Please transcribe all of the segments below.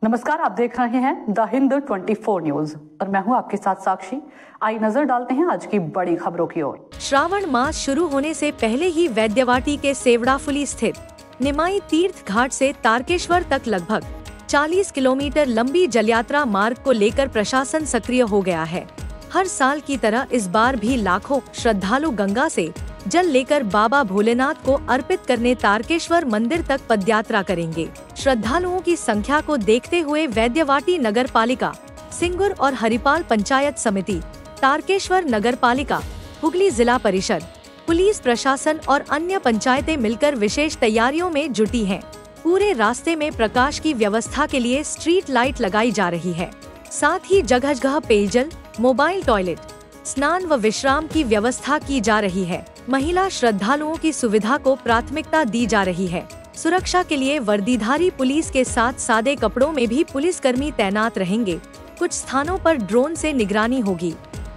नमस्कार, आप देख रहे हैं द हिंद 24 न्यूज और मैं हूं आपके साथ साक्षी। आई नजर डालते हैं आज की बड़ी खबरों की ओर। श्रावण मास शुरू होने से पहले ही वैद्यवाटी के सेवड़ाफुली स्थित निमाई तीर्थ घाट से तारकेश्वर तक लगभग 40 किलोमीटर लंबी जलयात्रा मार्ग को लेकर प्रशासन सक्रिय हो गया है। हर साल की तरह इस बार भी लाखों श्रद्धालु गंगा से जल लेकर बाबा भोलेनाथ को अर्पित करने तारकेश्वर मंदिर तक पदयात्रा करेंगे। श्रद्धालुओं की संख्या को देखते हुए वैद्यवाटी नगर पालिका, सिंगुर और हरिपाल पंचायत समिति, तारकेश्वर नगर पालिका, हुगली जिला परिषद, पुलिस प्रशासन और अन्य पंचायतें मिलकर विशेष तैयारियों में जुटी हैं। पूरे रास्ते में प्रकाश की व्यवस्था के लिए स्ट्रीट लाइट लगाई जा रही है। साथ ही जगह जगह पेयजल, मोबाइल टॉयलेट, स्नान व विश्राम की व्यवस्था की जा रही है। महिला श्रद्धालुओं की सुविधा को प्राथमिकता दी जा रही है। सुरक्षा के लिए वर्दीधारी पुलिस के साथ सादे कपड़ों में भी पुलिसकर्मी तैनात रहेंगे। कुछ स्थानों पर ड्रोन से निगरानी होगी।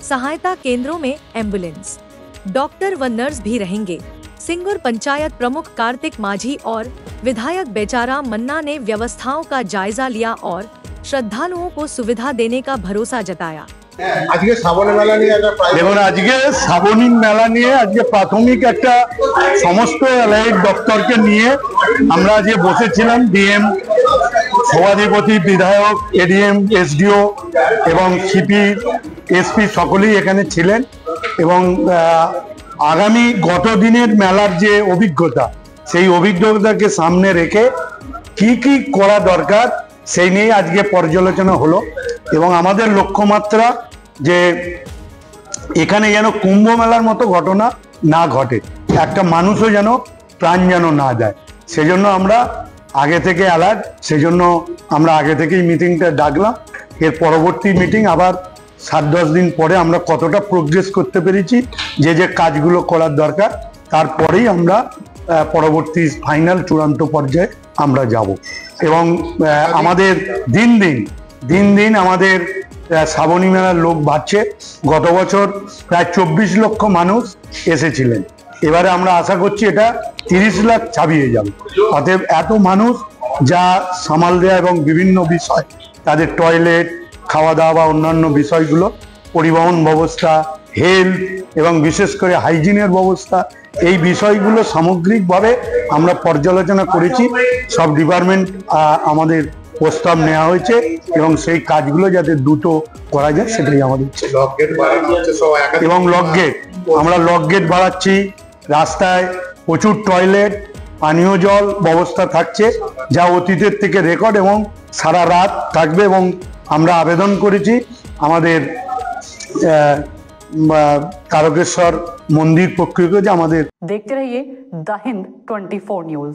सहायता केंद्रों में एम्बुलेंस, डॉक्टर व नर्स भी रहेंगे। सिंगुर पंचायत प्रमुख कार्तिक माझी और विधायक बेचाराम मन्ना ने व्यवस्थाओं का जायजा लिया और श्रद्धालुओं को सुविधा देने का भरोसा जताया। আজকে শ্রাবণী মেলা নিয়ে দেখুন, আজকে শ্রাবণী মেলা নিয়ে আজকে প্রাথমিক একটা সমস্ত এলাইট দপ্তরকে নিয়ে আমরা আজকে বসেছিলাম। ডিএম, সভাধিপতি, বিধায়ক, এডিএম, এসডিও এবং সিপি, এসপি সকলেই এখানে ছিলেন এবং আগামী গত দিনের মেলার যে অভিজ্ঞতা, সেই অভিজ্ঞতাকে সামনে রেখে কি কি করা দরকার সেই নিয়ে আজকে পর্যালোচনা হলো এবং আমাদের লক্ষ্যমাত্রা যে এখানে যেন কুম্ভ মেলার মতো ঘটনা না ঘটে, একটা মানুষও যেন প্রাণ যেন না যায়, সেজন্য আমরা আগে থেকে অ্যালার্ট। সেজন্য আমরা আগে থেকেই মিটিংটা ডাকলাম। এর পরবর্তী মিটিং আবার 7-10 দিন পরে আমরা কতটা প্রোগ্রেস করতে পেরেছি, যে যে কাজগুলো করার দরকার, তারপরেই আমরা পরবর্তী ফাইনাল চূড়ান্ত পর্যায়ে আমরা যাব। এবং আমাদের দিন দিন আমাদের শ্রাবণী মেলার লোক বাড়ছে। গত বছর প্রায় 24 লক্ষ মানুষ এসেছিলেন, এবারে আমরা আশা করছি এটা 30 লাখ ছাপিয়ে যাবে। অতএব এত মানুষ যা সামাল দেয়া এবং বিভিন্ন বিষয়, তাদের টয়লেট, খাওয়া দাওয়া বা অন্যান্য বিষয়গুলো, পরিবহন ব্যবস্থা, হেলথ এবং বিশেষ করে হাইজিনের ব্যবস্থা, এই বিষয়গুলো সামগ্রিকভাবে আমরা পর্যালোচনা করেছি। সব ডিপার্টমেন্ট আমাদের প্রস্তাব নেওয়া হয়েছে এবং সেই কাজগুলো যাতে দ্রুত করা যায় সেটাই আমাদের। এবং লক গেট, আমরা লক গেট বাড়াচ্ছি। রাস্তায় প্রচুর টয়লেট, পানীয় জল ব্যবস্থা থাকছে, যা অতীতের থেকে রেকর্ড এবং সারা রাত থাকবে। এবং আমরা আবেদন করেছি আমাদের तारकेश्वर मंदिर पक्ष। देखते रहिए द हिंद 24 न्यूज।